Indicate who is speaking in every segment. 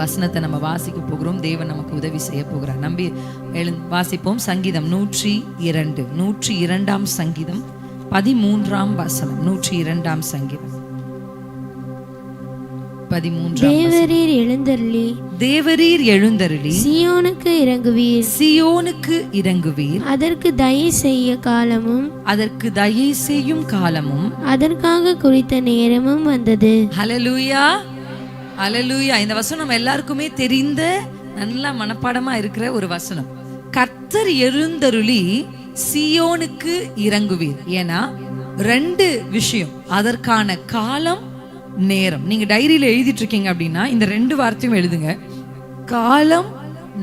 Speaker 1: வசனத்தை நம்ம வாசிக்க போகிறோம். தேவன் நமக்கு உதவி செய்ய போகிறார். நம்பி வாசிப்போம். சங்கீதம் 102, 102ஆம் சங்கீதம் 13ஆம் வசனம். 102ஆம் சங்கீதம் 13. தேவரீர் எழுந்தருளி
Speaker 2: சீயோனுக்கு
Speaker 1: இறங்குவீர்.
Speaker 2: அதற்கு தயை செய்யும் காலமும் அதற்காக குறித்த நேரமும் வந்தது.
Speaker 1: ஹல்லேலூயா, ஹல்லேலூயா. இந்த வசனம் நம்ம எல்லாருக்குமே தெரிந்த நல்ல மனப்பாடமா இருக்கிற ஒரு வசனம். கர்த்தர் எழுந்தருளி சீயோனுக்கு இறங்குவீர். ஏன்னா 2 விஷயம், அதற்கான காலம், நேரம். நீங்க டைரியில எழுதிட்டு இருக்கீங்க அப்படின்னா இந்த 2 வார்த்தையும் எழுதுங்க. காலம்,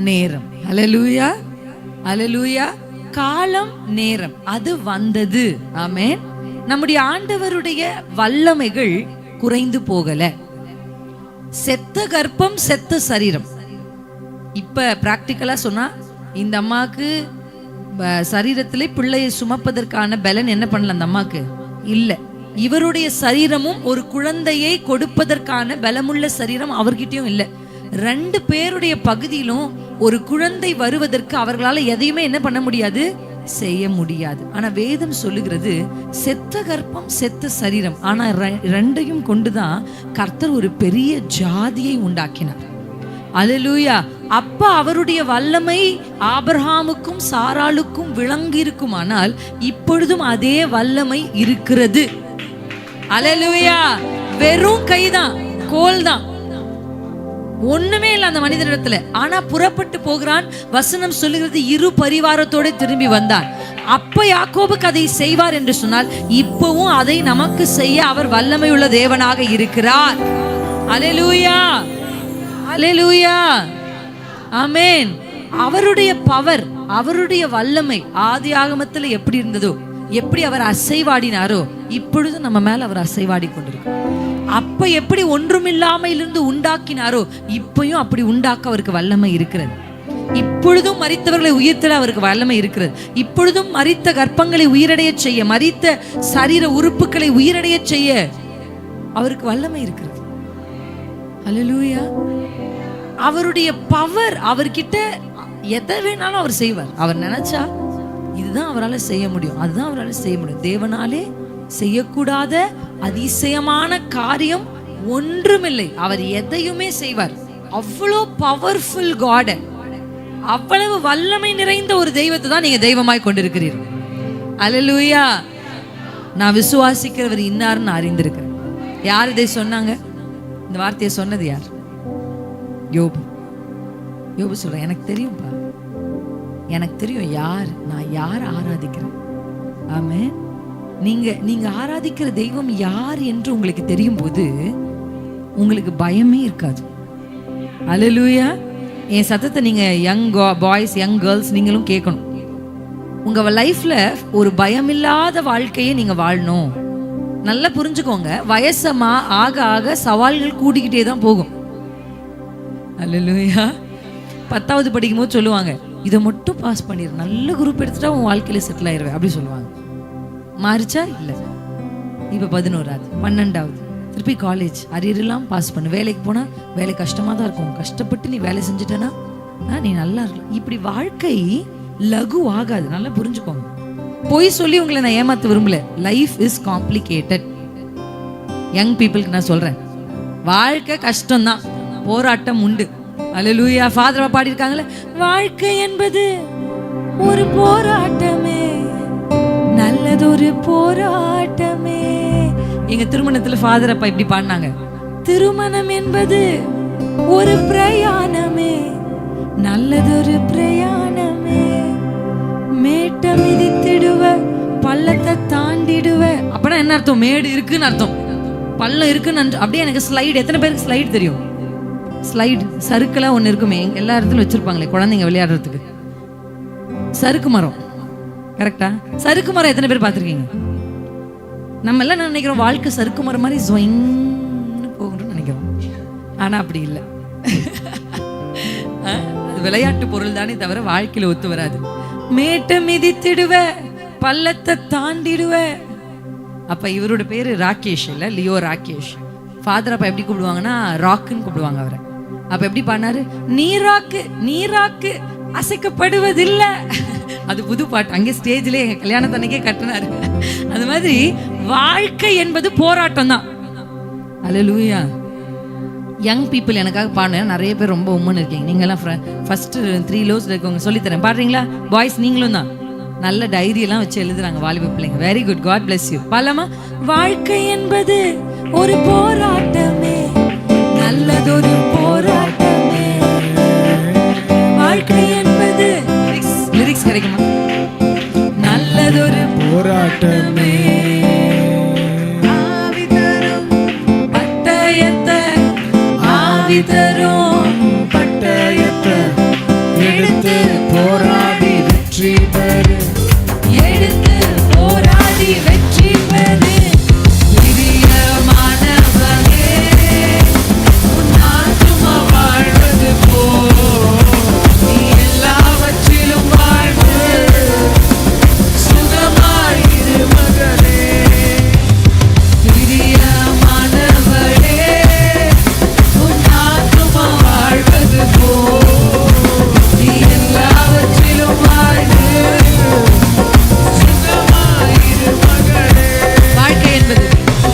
Speaker 1: நேரம். ஹல்லேலூயா, ஹல்லேலூயா. காலம், நேரம், அது வந்தது. ஆமென். நம்முடைய ஆண்டவருடைய வல்லமைகள் குறைந்து போகல. செத்த கர்ப்பம், செத்த சரீரம். இப்ப பிராக்டிக்கலா சொன்னா இந்த அம்மாக்கு சரீரத்திலே பிள்ளையை சுமப்பதற்கான பலன் என்ன பண்ணல அந்த அம்மாக்கு இல்ல. இவருடைய சரீரமும் ஒரு குழந்தையை கொடுப்பதற்கான பலமுள்ள சரீரம் அவர்கிட்டயும் இல்ல. 2 பேருடைய பகுதியிலும் ஒரு குழந்தை வருவதற்கு அவர்களால எதையுமே என்ன பண்ண முடியாது, செய்ய முடியாது. ஆனா வேதம் சொல்லுகிறது செத்த கர்ப்பம், செத்த சரீரம். ஆனா 2ஐயும் கொண்டுதான் கர்த்தர் ஒரு பெரிய ஜாதியை உண்டாக்கினார். அல்லேலூயா. அப்ப அவருடைய வல்லமை ஆபிரகாமுக்கும் சாராளுக்கும் விளங்கி இருக்குமானால் இப்பொழுதும் அதே வல்லமை இருக்கிறது. அல்லேலூயா. வெறும் கைதான், கோல் தான், ஒண்ணுமே இல்ல அந்த மனிதனிடத்துல. ஆனா புறப்பட்டு போகிறான். வசனம் சொல்லுகிறது 2 பரிவாரத்தோட திரும்பி வந்தான். அப்ப யாக்கோபுக்கு அதை செய்வார் என்று சொன்னால் இப்பவும் அதை நமக்கு செய்ய அவர் வல்லமை உள்ள தேவனாக இருக்கிறார். அல்லேலூயா, அல்லேலூயா, ஆமென். அவருடைய பவர், அவருடைய வல்லமை ஆதி ஆகமத்துல எப்படி இருந்ததோ, எப்படி அவர் அசைவாடினாரோ இப்பொழுது நம்ம மேல அவர் அசைவாடி கொண்டிருக்கிறார். அப்ப எப்படி ஒன்றுமில்லாமையிலிருந்து உண்டாக்கினாரோ இப்பயும் அப்படி உண்டாக்க அவருக்கு வல்லமை இருக்கிறது. இப்பொழுதும் மரித்தவர்களை உயிர்த்தல அவருக்கு வல்லமை இருக்கிறது. இப்பொழுதும் மரித்த கர்ப்பங்களை உயிரடைய செய்ய, மரித்த சரீர உறுப்புகளை உயிரடைய செய்ய அவருக்கு வல்லமை இருக்கிறது. அல்லேலூயா. அவருடைய பவர், அவர்கிட்ட எதை வேணாலும் அவர் செய்வார். அவர் நினைச்சா இதுதான் அவரால் செய்ய முடியும், அதுதான் அவரால் செய்ய முடியும். தேவனாலே செய்யக்கூடாத அதிசயமான காரியம் ஒன்றுமில்லை. அவர் எதையுமே செய்வார். அவ்வளோ பவர்ஃபுல் காட், அவ்வளவு வல்லமை நிறைந்த ஒரு தெய்வத்தை தான் நீங்க தெய்வமாய் கொண்டிருக்கிறீர்கள். அல்லேலூயா. நான் விசுவாசிக்கிறவர் இன்னார்னு அறிந்திருக்கிறேன். யார் இதை சொன்னாங்க? இந்த வார்த்தையை சொன்னது யார்? யோபு. யோபு சொல்றேன், எனக்கு தெரியும்பா, எனக்கு தெரியும் யார், நான் யார் ஆராதிக்கிறேன். ஆமென். நீங்க ஆராதிக்கிற தெய்வம் யார் என்று உங்களுக்கு தெரியும் போது உங்களுக்கு பயமே இருக்காது. அல்லேலூயா. என் சத்தத்தை நீங்க யங் பாய்ஸ், யங் கேர்ள்ஸ் நீங்களும் கேட்கணும். உங்க லைஃப்ல ஒரு பயமில்லாத வாழ்க்கையை நீங்க வாழணும். நல்லா புரிஞ்சுக்கோங்க. வயசமா ஆக ஆக சவால்கள் கூடிக்கிட்டே தான் போகும். அல்லேலூயா. 10வது படிக்கும் போது சொல்லுவாங்க, இதை மட்டும் பாஸ் பண்ணிடு, நல்ல குரூப் எடுத்துட்டா உன் வாழ்க்கையில செட்டில் ஆயிருவேன் அப்படி சொல்லுவாங்க. மாறிச்சா? இல்லை. இப்போ 11வது, 12வது, திருப்பி காலேஜ், அரியரெல்லாம் பாஸ் பண்ணு, வேலைக்கு போனா வேலை கஷ்டமா தான் இருக்கும், கஷ்டப்பட்டு நீ வேலை செஞ்சுட்டேன்னா நீ நல்லா இருக்கலாம். இப்படி வாழ்க்கை லகு ஆகாது. நல்லா புரிஞ்சுக்கோங்க. போய் சொல்லி உங்களை நான் ஏமாத்த விரும்பல. Life is complicated. யங் பீப்புளுக்கு நான் சொல்றேன், வாழ்க்கை கஷ்டம்தான், போராட்டம் உண்டு. அல்லேலூயா. ஃபாதரா பாடி இருக்காங்கல்ல, வாழ்க்கை என்பது ஒரு போராட்டமே, நல்லதொரு போராட்டமே. எங்க திருமணத்துல ஃபாதர் அப்பா இப்படி பாடினாங்க, திருமணம் என்பது ஒரு பிரயாணமே, நல்லதொரு பிரயாணமே, மேட்ட மிதித்திடுவ, பள்ளத்தை தாண்டிடுவ. அப்பனா என்ன அர்த்தம்? மேடு இருக்குன்னு அர்த்தம், பள்ளம் இருக்குன்னு. அப்படியே எனக்கு ஸ்லைடு, எத்தனை பேருக்கு ஸ்லைடு தெரியும்? ஸ்லைடு சறுக்கெல்லாம் ஒன்று இருக்குமே, எல்லா இடத்துலையும் வச்சிருப்பாங்களே குழந்தைங்க விளையாடுறதுக்கு, சறுக்கு மரம். கரெக்டா? சறுக்கு மரம் எத்தனை பேர் பார்த்துருக்கீங்க? நம்ம எல்லாம் நினைக்கிறோம் வாழ்க்கை சறுக்கு மரம் மாதிரி ஜொயின்னு போகணும்னு நினைக்கிறோம். ஆனா அப்படி இல்லை. அது விளையாட்டு பொருள் தானே தவிர வாழ்க்கையில ஒத்து வராது. மேட்டை மிதித்திடுவ, பள்ளத்தை தாண்டிடுவ. அப்ப இவரோட பேரு ராகேஷ் இல்ல, லியோ ராகேஷ். ஃபாதர் அப்பா எப்படி கூப்பிடுவாங்கன்னா ராக்குன்னு கூப்பிடுவாங்க அவரை. அப்ப எப்படி பாடினாரு? நீராக்கு நீராக்கு அசைக்கப்படுவதில்லை. அது புது பாட்டு, அங்கே ஸ்டேஜ்ல எங்க கல்யாணத்தன்னைக்கே கட்டினாரு. அது மாதிரி வாழ்க்கை என்பது போராட்டம் தான். அல்லேலூயா. யங் பீப்புள் எனக்காக பாடுங்க. நிறைய பேர் ரொம்ப உம்மன்னு இருக்கீங்க. நீங்கெல்லாம் ஃபர்ஸ்ட் 3 லோஸ்ல இருக்கவங்க சொல்லித்தரேன், பாடுறீங்களா? பாய்ஸ் நீங்களும் தான் நல்ல டைரி எல்லாம் வச்சு எழுதுறாங்க வாலிப பிள்ளைங்க. Very good, God bless you. பாலமா? வாழ்க்கை என்பது ஒரு போராட்டமே, நல்லதொரு போராட்டமே. வாழ்க்கை என்பது லிரிக்ஸ் கிடைக்குமா? நல்லதொரு போராட்டமே, ஆவி தரும் பட்டயத்தை, ஆவி தரும் பட்டயத்தை எடுத்து போராடி வெற்றி பெறு, எடுத்து போராடி வெற்றி பெறு. பிரியமானவரே, நான் சும்மா வாழ்வது போ, நீ எல்லாவற்றிலும் வாழ்வு, சுகமாயிரு மகளே. பிரியமானவரே, நான் சும்மா வாழ்வது போ, நீ எல்லாவற்றிலும் வாழ்வு, சுகமாயிரு மகளே.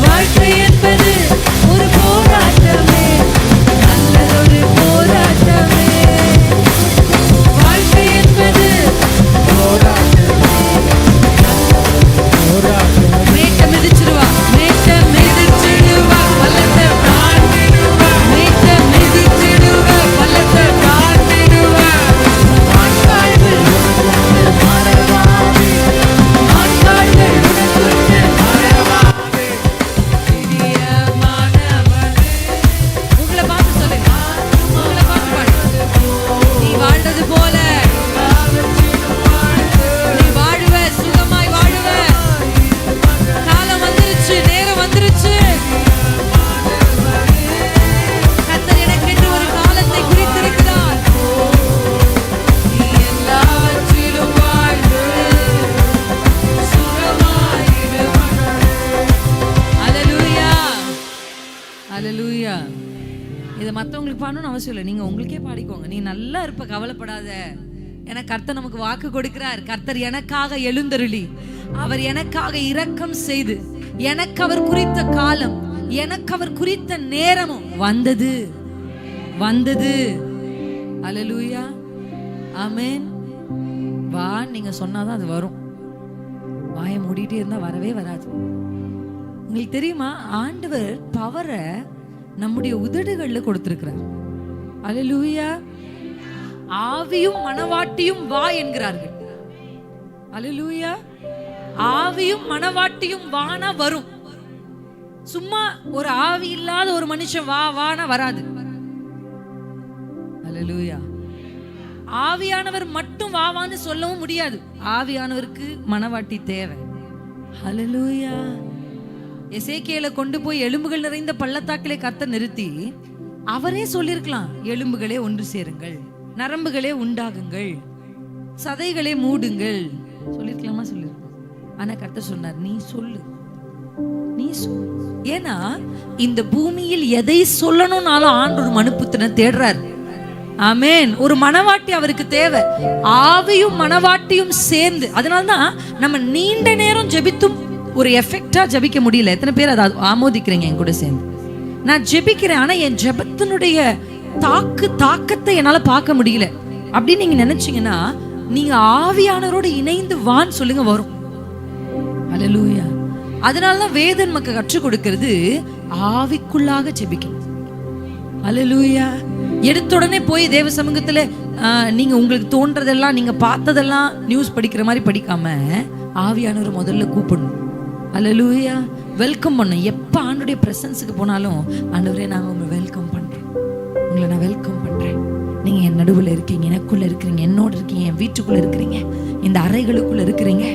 Speaker 1: வாழ்க்கை என்பது ஒரு போராட்டமே, நல்லதொரு போராட்டமே. வாழ்க்கை என்பது போராட்டமே. மேட்ட மிதிச்சிடுவா, மேட்ட மிதிச்சிடுவா, பள்ளத்தை தாண்டிடுவா, மேட்ட மிதிச்சிடுவா, பள்ளத்தை தாண்டிடுவா. ஆண்கால்கள் உனக்குண்டு மறவாதே, ஆண்கால்கள் உனக்குண்டு மறவாதே. பிரியமானவனே, உங்களை பார்த்து சொல்லுங்க, உங்களை பார்த்து பாடு. நீ வாழ்ந்தது போல நீ வாழுவ, சுகமாய் வாழுவ. காலம் வந்துருச்சு, நேரம் வந்துருச்சு. கர்த்தர் எனக்கென்று ஒரு காலத்தை குறித்திருக்கிறார். நீ எல்லாவற்றிலும் வாழ்வு, சுகமாயிரு மகளே. அல்லேலூயா, அல்லேலூயா. இதை மற்றவங்களுக்கு பாடணும்னு அவசியம் இல்லை, நீங்க உங்களுக்கே பாடிக்கோங்க. நீ நல்லா இருப்ப, கவலைப்படாத. ஏன்னா கர்த்தர் நமக்கு வாக்கு கொடுக்கிறார். கர்த்தர் எனக்காக எழுந்தருளி, அவர் எனக்காக இரக்கம் செய்து, எனக்கு அவர் குறித்த காலம், எனக்கு அவர் குறித்த நேரமும் வந்தது வந்தது. அல்லேலூயா, ஆமென். வா நீங்க சொன்னாதான் அது வரும். வாயை மூடிட்டே இருந்தா வரவே வராது. உங்களுக்கு தெரியுமா, ஆண்டவர் பவரை நம்முடைய உதடுகள்ல கொடுத்திருக்கிறார். அல்லேலூயா. ஆவியும் மனவாட்டியும் வா என்கிறார்கள். அல்லேலூயா. ஆவியும் மனவாட்டியும் வானா வரும். சும்மா ஒரு ஆவி இல்லாத ஒரு மனுஷன் வா வானா வராது. அல்லேலூயா. ஆவியானவர் மட்டும் வாவான்னு சொல்லவும் முடியாது. ஆவியானவருக்கு மனவாட்டி தேவை. அல்லேலூயா. எசேக்கியேலை கொண்டு போய் எலும்புகள் நிறைந்த பள்ளத்தாக்கிலே கர்த்தர் நிறுத்தி அவரே சொல்லியிருக்கலாம், எலும்புகளே ஒன்று சேருங்கள், நரம்புகளே உண்டாகுங்கள், சதைகளே மூடுங்கள் சொல்லிருக்கலாமா? சொல்லிருக்கலாம். ஆனா கர்த்தர் சொன்னார், நீ சொல்லு, நீ சொல்லு. ஏன்னா இந்த பூமியில் எதை சொல்லணும்னாலும் ஆண்டவர் மனுப்புத்தின தேடுறார். ஆமென். ஒரு மனவாட்டி அவருக்கு தேவை. ஆவியும் மனவாட்டியும் சேர்ந்து. அதனால்தான் நம்ம நீண்ட நேரம் ஜெபித்தும் ஒரு எஃபெக்டா ஜெபிக்க முடியல. எத்தனை பேர் அதை ஆமோதிக்கிறீங்க என் கூட சேர்ந்து? நான் ஜெபிக்கிறேன், ஆனா என் ஜெபத்தினுடைய தாக்கத்தை என்னால பார்க்க முடியல அப்படின்னு நீங்க நினைச்சீங்கன்னா, நீங்க ஆவியானவரோடு இணைந்து வான்னு சொல்லுங்க, வரும். அல்லேலூயா. அதனாலதான் வேதம் நமக்கு கற்றுக் கொடுக்கிறது, ஆவிக்குள்ளாக ஜெபிக்கணும். அல்லேலூயா. எடுத்த உடனே போய் தேவ சமூகத்துல நீங்க உங்களுக்கு தோன்றதெல்லாம், நீங்க பார்த்ததெல்லாம் நியூஸ் படிக்கிற மாதிரி படிக்காம ஆவியானவர் முதல்ல கூப்பிடணும். அல்லேலூயா. வெல்கம் பண்ணும். எப்ப ஆண்டவருடைய பிரசன்ஸுக்கு போனாலும், ஆண்டவரே நாங்க உங்களை வெல்கம் பண்றோம், உங்களை நான் வெல்கம் பண்றேன். நீங்க என் நடுவில் இருக்கீங்க, எனக்குள்ள இருக்கிறீங்க, என்னோட இருக்கீங்க, என் வீட்டுக்குள்ள இருக்கிறீங்க, இந்த அறைகளுக்குள்ள இருக்கிறீங்க,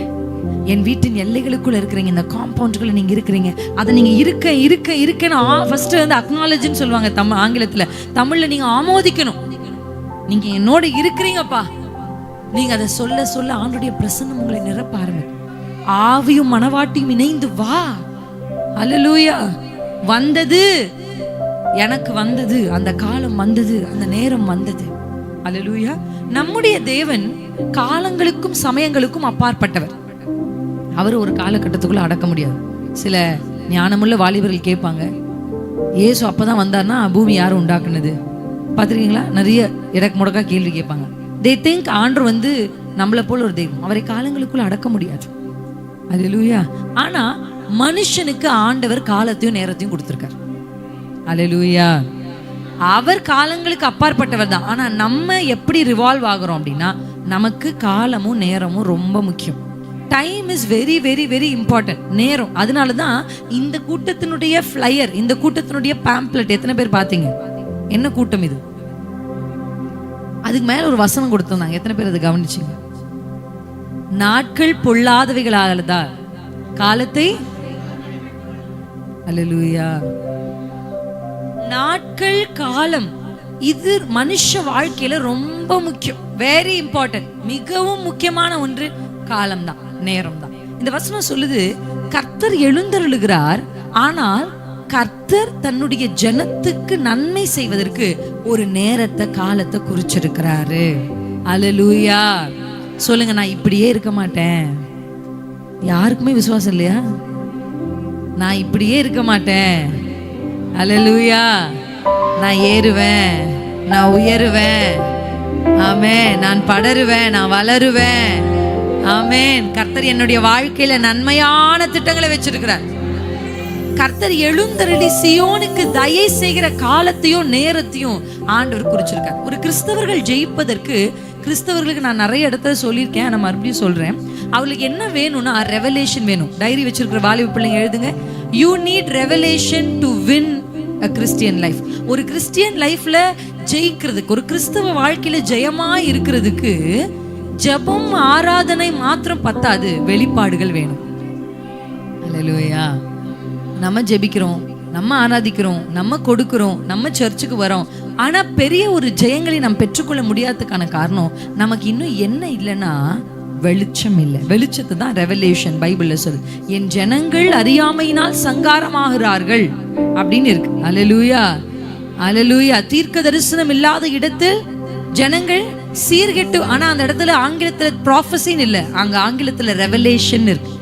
Speaker 1: என் வீட்டின் எல்லைகளுக்குள்ள இருக்கிறீங்க, இந்த காம்பவுண்டுக்குள்ள நீங்க இருக்கிறீங்க. அதை நீங்க இருக்கன்னு ஃபர்ஸ்ட் வந்து அக்னாலஜ்னு சொல்லுவாங்க ஆங்கிலத்துல. தமிழ்ல நீங்க ஆமோதிக்கணும். நீங்க என்னோட இருக்கிறீங்கப்பா. நீங்க அதை சொல்ல சொல்ல ஆண்டவருடைய பிரசன்னம் உங்களை நிரப்ப ஆரம்பிக்கும். ஆவியும் மனவாட்டியும் இணைந்து வா. அல்லேலூயா. வந்தது எனக்கு வந்தது, அந்த காலம் வந்தது, அந்த நேரம் வந்தது. அல்லேலூயா. நம்முடைய தேவன் காலங்களுக்கும் சமயங்களுக்கும் அப்பாற்பட்டவர். அவர் ஒரு காலகட்டத்துக்குள்ள அடக்க முடியாது. சில ஞானமுள்ள வாலிபர்கள் கேட்பாங்க, ஏசு அப்பதான் வந்தார்னா பூமி யாரும் உண்டாக்குனது? பார்த்துருக்கீங்களா? நிறைய இடக்கு முடக்கா கேள்வி கேட்பாங்க. தே திங்க் ஆண்டவர் வந்து நம்மளை போல ஒரு தெய்வம், அவரை காலங்களுக்குள்ள அடக்க முடியாது. அல்லேலூயா. ஆனா மனுஷனுக்கு ஆண்டவர் காலத்தையும் நேரத்தையும் கொடுத்திருக்கார். அல்லேலூயா. அவர் காலங்களுக்கு அப்பாற்பட்டவர் தான். ஆனா நம்ம எப்படி ரிவால்வ் ஆகிறோம் அப்படின்னா, நமக்கு காலமும் நேரமும் ரொம்ப முக்கியம். Time is very very very important. நேரம். அதனால தான் இந்த கூட்டத்தினுடைய ஃப்ளையர், இந்த கூட்டத்தினுடைய பேம்ப்ளெட் எத்தனை பேர் பார்த்தீங்க? என்ன கூட்டம் இது? அதுக்கு மேல ஒரு வசனம் கொடுத்திருந்தாங்க. எத்தனை பேர் அதை கவனிச்சீங்க? நாட்கள் பொல்லாதவைகளாகலதா காலத்தை. அல்லேலூயா. நாட்கள், காலம், இது மனுஷ வாழ்க்கையில ரொம்ப முக்கியம். Very important. மிகவும் முக்கியமான ஒன்று காலம் தான், நேரம் தான். இந்த வசனம் சொல்லுது, கர்த்தர் எழுந்தருளுகிறார், ஆனால் கர்த்தர் தன்னுடைய ஜனத்துக்கு நன்மை செய்வதற்கு ஒரு நேரத்தை, காலத்தை குறிச்சிருக்கிறாரு. அல்லேலூயா. சொல்லுங்க, நான் இப்படியே இருக்க மாட்டேன். யாருக்குமே விசுவாசம் இல்லையா? நான் இப்படியே இருக்க மாட்டேன். அல்லேலூயா. நான் ஏறுவேன், நான் உயருவேன். ஆமென். நான் படருவேன், நான் வளருவேன். ஆமென். கர்த்தர் என்னுடைய வாழ்க்கையில நன்மையான திட்டங்களை வச்சிருக்கிறார். கர்த்தர் எழுந்தருளி சியோனுக்கு தயை செய்கிற காலத்தையும் நேரத்தையும் ஆண்டவர் குறிச்சிருக்கார். ஒரு கிறிஸ்தவர்கள் ஜெயிப்பதற்கு, கிறிஸ்தவர்களுக்கு நான் நிறைய இடத்துல சொல்லியிருக்கேன், நான் மறுபடியும் சொல்றேன். அவளுக்கு என்ன வேணும்னா ரெவலேஷன் வேணும். டைரி வச்சிருக்கிற வாலிப பிள்ளைங்க எழுதுங்க. You need revelation to win a Christian life. ஒரு கிறிஸ்டியன் லைஃப்ல ஜெயிக்கிறதுக்கு, ஒரு கிறிஸ்தவ வாழ்க்கையில ஜெயமா இருக்கிறதுக்கு ஜெபம் ஆராதனை மாத்திரம் பத்தாது, வெளிப்பாடுகள் வேணும். அல்லேலூயா. நம்ம ஜெபிக்கிறோம், நம்ம ஆராதிக்கிறோம், நம்ம கொடுக்கிறோம், நம்ம சர்ச்சுக்கு வரோம். ஆனா பெரிய ஒரு ஜெயங்களை நாம் பெற்றுக்கொள்ள முடியாததுக்கான காரணம் நமக்கு இன்னும் என்ன இல்லைன்னா வெளிச்சம் இல்லை. வெளிச்சத்தை தான் ரெவலேஷன் பைபிள்ல சொல்லுது. என் ஜனங்கள் அறியாமையினால் சங்காரமாகிறார்கள் அப்படின்னு இருக்கு. அல்லேலூயா. அல்லேலூயா. தீர்க்க தரிசனம் இல்லாத இடத்தில் ஜனங்கள் சீர்கெட்டு, ஆனா அந்த இடத்துல ஆங்கிலத்துல ப்ராஃபஸின்னு இல்லை, அங்க ஆங்கிலத்துல ரெவலேஷன் இருக்கு.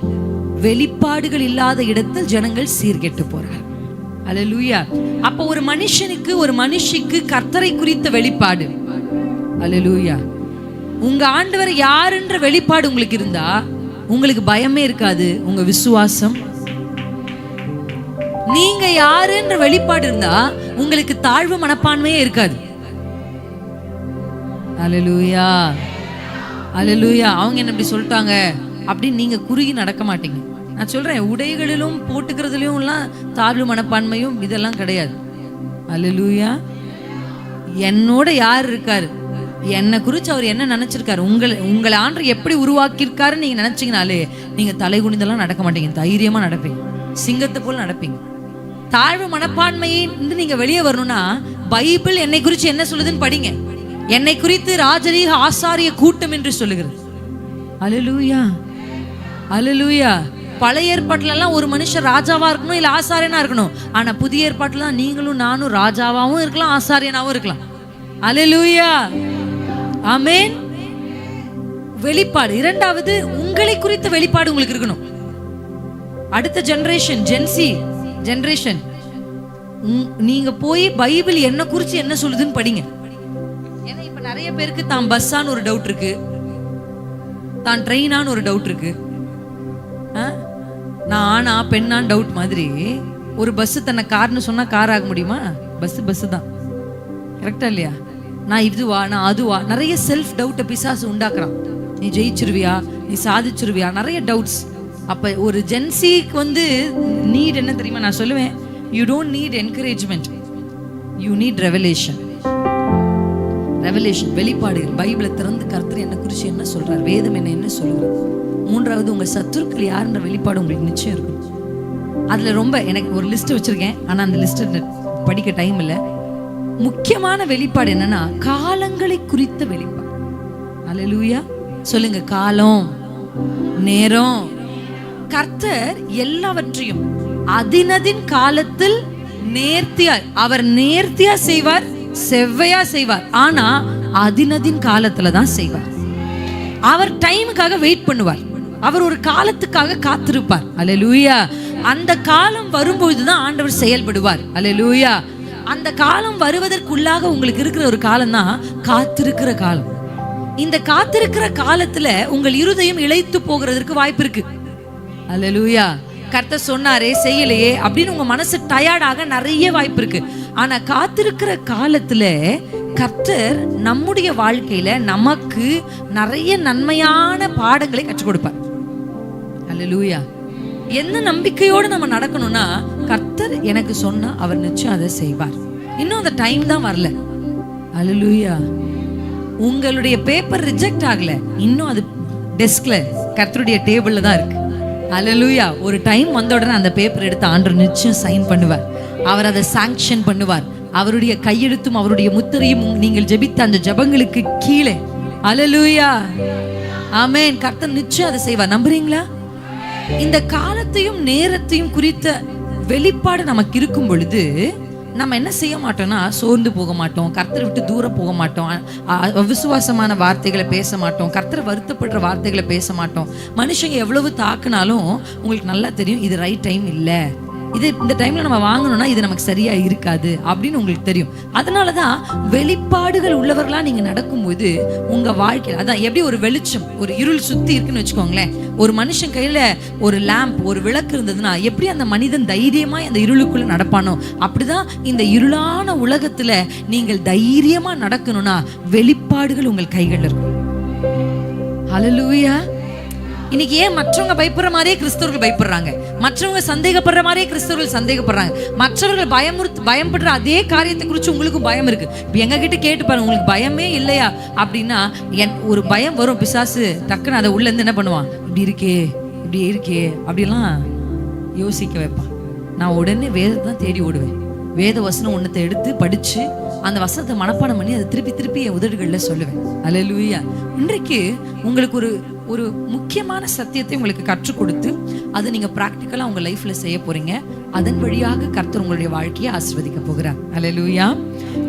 Speaker 1: வெளிப்பாடுகள் இல்லாத இடத்தில் ஜனங்கள் சீர்கெட்டு போறாங்க. அல்லேலூயா. அப்ப ஒரு மனுஷனுக்கு, ஒரு மனுஷிக்கு கர்த்தரை குறித்த வெளிப்பாடு. அல்லேலூயா. உங்க ஆண்டவர் யாருன்ற வெளிப்பாடு உங்களுக்கு இருந்தா உங்களுக்கு பயமே இருக்காது. உங்க விசுவாசம், நீங்க யாருன்ற வெளிப்பாடு இருந்தா உங்களுக்கு தாழ்வு மனப்பான்மையே இருக்காது. அல்லேலூயா. அல்லேலூயா. அவங்க என்ன இப்படி சொல்லிட்டாங்க அப்படின்னு நீங்க குறுகி நடக்க மாட்டீங்க. நான் சொல்றேன், உடைகளிலும் போட்டுக்கிறதுலயும் எல்லாம் தாழ்வு மனப்பான்மையும் இதெல்லாம் கிடையாது. அல்லேலூயா. என்னோட யார் இருக்காரு, என்னை குறித்து அவர் என்ன நினைச்சிருக்காரு, உங்களை ஆண்டவர் எப்படி உருவாக்கியிருக்காருன்னு நீங்க நினைச்சீங்கனாலே நீங்க தலை குனிந்தெல்லாம் நடக்க மாட்டீங்க. தைரியமா நடப்பீங்க, சிங்கத்தை போல நடப்பீங்க. தாழ்வு மனப்பான்மையை நீங்க வெளியே வரணும்னா பைபிள் என்னை குறித்து என்ன சொல்லுதுன்னு படிங்க. என்னை குறித்து ராஜரீக ஆசாரிய கூட்டம் என்று சொல்லுகிறது. அல்லேலூயா. அல்லேலூயா. பழைய ஏற்பாட்டுல எல்லாம் ஒரு மனுஷன் ராஜாவா இருக்கணும், இல்ல ஆசாரியனா இருக்கணும். ஆனா புதிய ஏற்பாட்டுல தான் நீங்களும் நானும் ராஜாவாவும் இருக்கலாம், ஆசாரியனாவும் இருக்கலாம். அல்லேலூயா. ஆமென். வெளிப்பாடு. இரண்டாவது, உங்களை குறித்த வெளிப்பாடு உங்களுக்கு இருக்கணும். அடுத்த ஜெனரேஷன், ஜென்சி ஜெனரேஷன், நீங்க போய் பைபிள் என்ன குறித்து என்ன சொல்லுதுன்னு படிங்க. ஏன்னா இப்ப நிறைய பேருக்கு தான் பஸ்ஸான்னு ஒரு டவுட் இருக்கு, தான் ட்ரெயினான்னு ஒரு டவுட் இருக்கு. நான் ஆனா பெண்ணான்னு டவுட் மாதிரி. ஒரு பஸ் தன்னை கார்னு சொன்னா கார் ஆக முடியுமா? பஸ் தான். கரெக்டா இல்லையா? நான் இதுவா, நான் அதுவா, நிறைய செல்ஃப் டவுட்டை பிசாசு உண்டாக்குறான். நீ ஜெயிச்சிருவியா, நீ சாதிச்சிருவியா, நிறைய டவுட்ஸ். அப்ப ஒரு ஜென்சிக்கு வந்து நீட் என்ன தெரியுமா? நான் சொல்லுவேன், you don't need encouragement, you need revelation. Revelation, வெளிப்பாடுகள். பைபிளை திறந்து கர்த்தர் என்ன குறித்து என்ன சொல்றார், வேதம் என்ன சொல்லுது. மூன்றாவது, உங்க சத்துருக்கள் யாருன்ற வெளிப்பாடு உங்களுக்கு நிச்சயம் இருக்கும். அதுல ரொம்ப எனக்கு ஒரு லிஸ்ட் வச்சிருக்கேன், ஆனா அந்த லிஸ்ட் படிக்க டைம் இல்லை. முக்கியமான வெளிப்பாடு என்னன்னா காலங்களை குறித்த வெளிப்பாடு. அல்லேலூயா. சொல்லுங்க, காலம், நேரம். கர்த்தர் எல்லாவற்றையும் அதினதின் காலத்தில் நேர்த்தியா, அவர் நேர்த்தியா செய்வார், செவ்வையா செய்வார். ஆனா அதினதின் காலத்துல தான் செய்வார். அவர் டைமுக்காக வெயிட் பண்ணுவார். அவர் ஒரு காலத்துக்காக காத்திருப்பார். அல்லேலூயா. அந்த காலம் வரும்போதுதான் ஆண்டவர் செயல்படுவார். அல்லேலூயா. அந்த காலம் வருவதற்குள்ளாக உங்களுக்கு இருக்கிற ஒரு காலம் தான் காத்திருக்கிற காலம். இந்த காத்திருக்கிற காலத்துல உங்கள் இருதயம் இளைத்து போகிறதுக்கு வாய்ப்பு இருக்கு. அல்லேலூயா. கர்த்தர் சொன்னாரே செய்யலையே அப்படின்னு உங்க மனசு டயர்டாக நிறைய வாய்ப்பு இருக்கு. ஆனா காத்திருக்கிற காலத்துல கர்த்தர் நம்முடைய வாழ்க்கையில நமக்கு நிறைய நன்மையான பாடங்களை கற்றுக் கொடுப்பார். அல்லேலூயா. என்ன நம்பிக்கையோடு நம்ம நடக்கணும்னா, கர்த்தர் எனக்கு சொன்னா அவர் நிச்சயம் அதை செய்வார். இன்னும் அந்த டைம் தான் வரல. அல்லேலூயா. உங்களுடைய பேப்பர் ரிஜெக்ட் ஆகல, இன்னும் அது டெஸ்க்ல கர்த்தருடைய டேபிள்ல தான் இருக்கு. அல்லேலூயா. ஒரு டைம் வந்த உடனே அந்த பேப்பர் எடுத்து ஆண்டவர் நிச்சயம் சைன் பண்ணுவார். அவர் அதை சாங்ஷன் பண்ணுவார். அவருடைய கையெழுத்தும் அவருடைய முத்திரையும் நீங்கள் ஜெபித்த அந்த ஜெபங்களுக்கு கீழே. அல்லேலூயா. ஆமென். கர்த்தர் நிச்சயம் அதை செய்வார். நம்புறீங்களா? இந்த காலத்தையும் நேரத்தையும் குறித்த வெளிப்பாடு நமக்கு இருக்கும் பொழுது நம்ம என்ன செய்ய மாட்டோம்னா, சோர்ந்து போக மாட்டோம், கர்த்தரை விட்டு தூரம் போக மாட்டோம், அவிசுவாசமான வார்த்தைகளை பேச மாட்டோம், கர்த்தரை வருத்தப்படுற வார்த்தைகளை பேச மாட்டோம். மனுஷங்க எவ்வளவு தாக்குனாலும் உங்களுக்கு நல்லா தெரியும் இது ரைட் டைம் இல்லை, இது இந்த டைம்ல நம்ம வாங்கணும்னா இது நமக்கு சரியா இருக்காது அப்படின்னு உங்களுக்கு தெரியும். அதனாலதான் வெளிப்பாடுகள் உள்ளவர்களா நீங்க நடக்கும்போது உங்க வாழ்க்கையில அதான் எப்படி ஒரு வெளிச்சம், ஒரு இருள் சுத்தி இருக்குன்னு வச்சுக்கோங்களேன். ஒரு மனுஷன் கையில ஒரு லேம்ப், ஒரு விளக்கு இருந்ததுன்னா எப்படி அந்த மனிதன் தைரியமா அந்த இருளுக்குள்ள நடப்பானோ, அப்படிதான் இந்த இருளான உலகத்துல நீங்கள் தைரியமா நடக்கணும்னா வெளிப்பாடுகள் உங்கள் கைகள் இருக்கும். ஹல்லேலூயா. இன்னைக்கு ஏன் மற்றவங்க பயப்படுற மாதிரியே கிறிஸ்தவர்கள் பயப்படுறாங்க, மற்றவங்க சந்தேகப்படுற மாதிரியே கிறிஸ்தவர்கள் சந்தேகப்படுறாங்க, மற்றவர்கள் பயப்படுற அதே காரியத்தை குறித்து உங்களுக்கும் பயம் இருக்கு. இப்போ எங்க கிட்ட கேட்டு பாருங்க, உங்களுக்கு பயமே இல்லையா அப்படின்னா, ஒரு பயம் வரும். பிசாசு டக்குன்னு அதை உள்ள இருந்து என்ன பண்ணுவான், இப்படி இருக்கே அப்படிலாம் யோசிக்க வைப்பான். நான் உடனே வேதத்தை தான் தேடி ஓடுவேன். வேத வசனம் ஒன்னத்தை எடுத்து படிச்சு அந்த வசனத்தை மனப்பாடம் பண்ணி அதை திருப்பி என் உதடுகளில் சொல்லுவேன். அல்லேலூயா. இன்றைக்கு உங்களுக்கு ஒரு முக்கியமான சத்தியத்தை உங்களுக்கு கற்றுக் கொடுத்து அதை நீங்க பிராக்டிக்கலா உங்க லைஃப்ல செய்ய போறீங்க. அதன் வழியாக கர்த்தர் உங்களுடைய வாழ்க்கையை ஆசீர்வதிக்க போகிறார். அல்லேலூயா.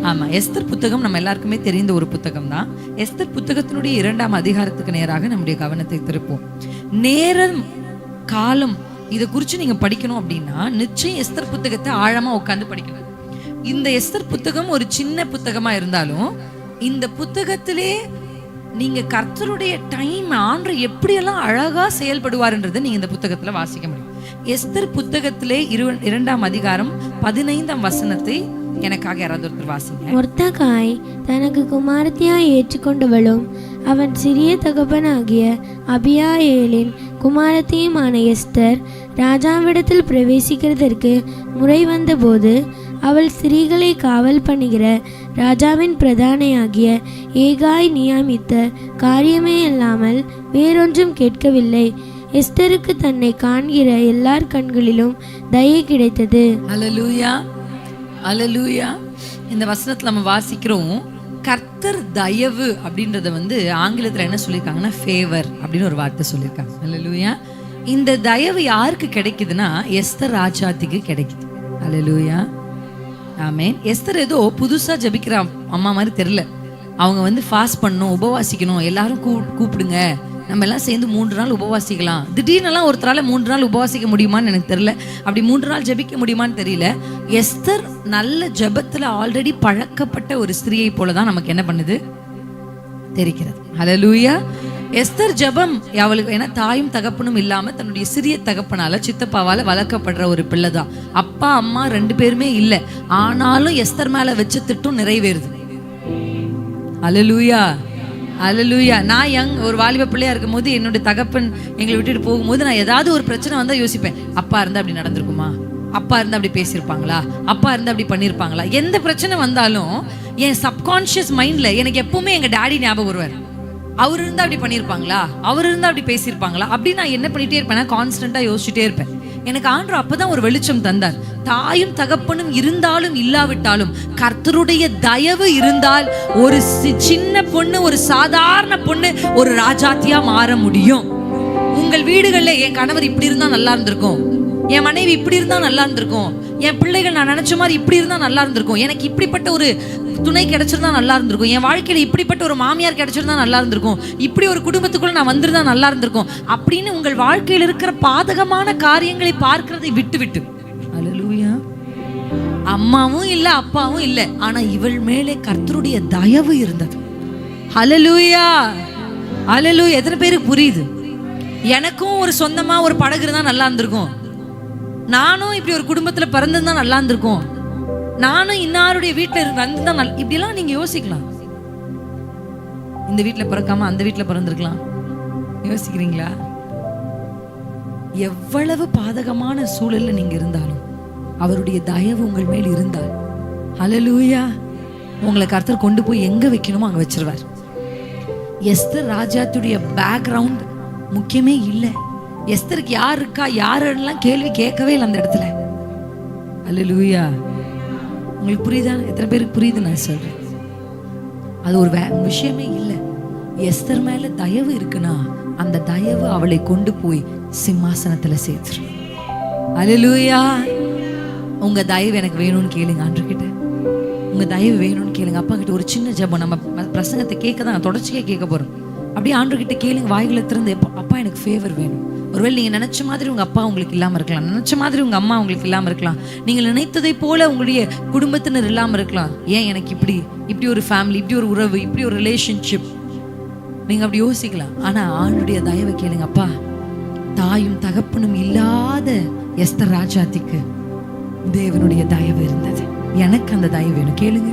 Speaker 1: ஆமா, எஸ்தர் புத்தகம் நம்ம எல்லாருக்குமே தெரிந்த ஒரு புத்தகம் தான். எஸ்தர் புத்தகத்தினுடைய 2ஆம் அதிகாரத்துக்கு நேராக நம்முடைய கவனத்தை திருப்போம். நேரம், காலம் இதை குறித்து நீங்க படிக்கணும் அப்படின்னா நிச்சயம் எஸ்தர் புத்தகத்தை ஆழமா உட்காந்து படிக்கணும். இந்த எஸ்தர் புத்தகம் ஒரு சின்ன புத்தகமா இருந்தாலும் இந்த புத்தகத்திலே நீங்க கர்த்தருடைய டைம் ஆண்டு எப்படியெல்லாம் அழகா செயல்படுவார்ன்றதை நீங்க இந்த புத்தகத்துல வாசிக்க முடியும். எஸ்தர் புத்தகத்திலே 2ஆம் அதிகாரம் 15ஆம் வசனத்தை எனக்காக யாராவது ஒருத்தர் வாசிங்க.
Speaker 2: மொர்தெகாய் தனக்கு குமாரத்தியாய் ஏற்றுக்கொண்டவளும் அவன் சிறிய தகப்பனாகிய அபியாயேலின் குமாரத்தியுமான எஸ்தர் ராஜாவிடத்தில் பிரவேசிக்கிறதற்கு முறை வந்தபோது அவள் ஸ்திரீகளை காவல் பண்ணுகிற ராஜாவின் பிரதானியாகிய ஏகாய் நியமித்த காரியமே இல்லாமல் வேறொன்றும் கேட்கவில்லை. எஸ்தருக்கு தன்னை காண்கிற எல்லார் கண்களிலும் தயை கிடைத்தது.
Speaker 1: அல்லேலூயா. அல்லேலூயா. இந்த வசனத்துல நம்ம வாசிக்கிறோம், கர்த்தர் தயவு அப்படின்றத ஆங்கிலத்துல என்ன சொல்லியிருக்காங்கன்னா ஃபேவர் அப்படின்னு ஒரு வார்த்தை சொல்லியிருக்காங்க. அல்லேலூயா. இந்த தயவு யாருக்கு கிடைக்குதுன்னா எஸ்தர் ராஜாத்திக்கு கிடைக்குது. அல்லேலூயா. ஆமென். எஸ்தர் ஏதோ புதுசா ஜபிக்கிற அம்மா மாதிரி தெரியல. அவங்க ஃபாஸ்ட் பண்ணணும், உபவாசிக்கணும், எல்லாரும் கூப்பிடுங்க, நம்ம எல்லாம் சேர்ந்து 3 நாள் உபவாசிக்கலாம். திடீர்னு ஒருத்தரால 3 நாள் உபவாசிக்க முடியுமான்னு எனக்கு தெரியல, அப்படி 3 நாள் ஜபிக்க முடியுமான்னு தெரியல. எஸ்தர் நல்ல ஜபத்துல ஆல்ரெடி பழக்கப்பட்ட ஒரு ஸ்திரீயை போலதான் நமக்கு என்ன பண்ணுது தெரிகிறது. ஹல்லேலூயா. எஸ்தர் ஜபம் அவளுக்கு ஏன்னா தாயும் தகப்பனும் இல்லாம தன்னுடைய சிறிய தகப்பனால சித்தப்பாவால வளர்க்கப்படுற ஒரு பிள்ளை தான். அப்பா அம்மா 2 பேருமே இல்லை, ஆனாலும் எஸ்தர் மேல வச்ச திட்டம் நிறைவேறுது. அல்லேலூயா. அல்லேலூயா. நான் ஒரு வாலிப பிள்ளையா இருக்கும் போது என்னுடைய தகப்பன் எங்களை விட்டுட்டு போகும்போது நான் ஏதாவது ஒரு பிரச்சனை வந்தா யோசிப்பேன், அப்பா இருந்தா அப்படி நடந்திருக்குமா, அப்பா இருந்தா அப்படி பேசியிருப்பாங்களா, அப்பா இருந்தா அப்படி பண்ணியிருப்பாங்களா. எந்த பிரச்சனை வந்தாலும் என் சப்கான்ஷியஸ் மைண்ட்ல எனக்கு எப்பவுமே எங்க டாடி ஞாபகம் வருவார். அவர் இருந்தா அப்படி பண்ணியிருப்பாங்களா, அவர் இருந்தா அப்படி பேசியிருப்பாங்களா அப்படி நான் என்ன பண்ணிட்டே இருப்பேன், கான்ஸ்டன்டா யோசிச்சுட்டே இருப்பேன். எனக்கு ஆண்டவர் அப்பதான் ஒரு வெளிச்சம் தந்தார். தாயும் தகப்பனும் இருந்தாலும் இல்லாவிட்டாலும் கர்த்தருடைய தயவு இருந்தால் ஒரு சின்ன பொண்ணு, ஒரு சாதாரண பொண்ணு ஒரு ராஜாத்தியா மாற முடியும். உங்கள் வீடுகள்ல என் கணவர் இப்படி இருந்தா நல்லா இருந்திருக்கும், என் மனைவி இப்படி இருந்தா நல்லா இருந்திருக்கும், என் பிள்ளைகள் நான் நினைச்ச மாதிரி இப்படி இருந்தா நல்லா இருந்திருக்கும், எனக்கு இப்படிப்பட்ட ஒரு துணை கிடைச்சிருந்தா நல்லா இருந்திருக்கும், என் வாழ்க்கையில இப்படிப்பட்ட ஒரு மாமியார் கிடைச்சிருந்தா நல்லா இருந்திருக்கும், இப்படி ஒரு குடும்பத்துக்குள்ள நான் வந்திருந்தா நல்லா இருந்திருக்கும் அப்படின்னு உங்கள் வாழ்க்கையில் இருக்கிற பாதகமான காரியங்களை பார்க்கிறதை விட்டு அல்லேலூயா. அம்மாவும் இல்ல, அப்பாவும் இல்ல, ஆனா இவள் மேலே கர்த்தருடைய தயவு இருந்தது. அல்லேலூயா, அல்லேலூயா. எத்தனை பேருக்கு புரியுது? எனக்கும் ஒரு சொந்தமா ஒரு படகு இருந்தா நல்லா இருந்திருக்கும், நானும் இப்படி ஒரு குடும்பத்துல பிறந்திருந்தா நல்லா இருந்திருக்கும், நானும் இன்னாருடைய வீட்டுல வந்திருந்தா இப்படி எல்லாம் நீங்க யோசிக்கலாம். இந்த வீட்டுல பிறக்காம அந்த வீட்டுல பிறந்திருக்கலாம். யோசிக்கிறீங்களா? எவ்வளவு பாதகமான சூழல்ல நீங்க இருந்தாலும் அவருடைய தயவு உங்கள் மேல் இருந்தால், அல்லேலூயா, உங்களை கர்த்தர் கொண்டு போய் எங்க வைக்கணுமோ அங்க வச்சிருவார். எஸ்தர் ராஜாத்துடைய பேக்ரவுண்ட் முக்கியமே இல்லை. எஸ்தருக்கு யார் இருக்கா யாரெல்லாம் கேள்வி கேட்கவே இல்லை அந்த இடத்துல. அல்லேலூயா. உங்களுக்கு புரியுதா? எத்தனை பேருக்கு புரியுது நான் சொல்றேன்? அது ஒரு விஷயமே இல்லை. எஸ்தர் மேல தயவு இருக்குன்னா அந்த தயவு அவளை கொண்டு போய் சிம்மாசனத்துல சேர்த்துரும். அல்லேலூயா. உங்க தயவு எனக்கு வேணும்னு கேளுங்க ஆண்டவர்கிட்ட. உங்க தயவு வேணும்னு கேளுங்க. அப்பா கிட்ட ஒரு சின்ன ஜெபம். நம்ம பிரசங்கத்தை கேட்க தான் தொடர்ச்சியாக கேட்க போறோம். அப்படியே ஆண்டவர்கிட்ட கேளுங்க, வாய்களை திறந்து. அப்பா எனக்கு ஃபேவர் வேணும். ஒருவேளை நீங்க நினைச்ச மாதிரி உங்க அப்பா உங்களுக்கு இல்லாம இருக்கலாம், நினைச்ச மாதிரி உங்க அம்மா உங்களுக்கு இல்லாம இருக்கலாம், நீங்கள் நினைத்ததை போல உங்களுடைய குடும்பத்தினர் இல்லாம இருக்கலாம். ஏன் எனக்கு இப்படி ஒரு ஃபேமிலி, இப்படி ஒரு உறவு, இப்படி ஒரு ரிலேஷன்ஷிப், நீங்க அப்படி யோசிக்கலாம். ஆனா ஆண்டுடைய தயவை கேளுங்க. அப்பா, தாயும் தகப்பனும் இல்லாத எஸ்தர் ராஜாத்திக்கு தேவனுடைய தயவு இருந்தது, எனக்கு அந்த தயவு வேணும். கேளுங்க.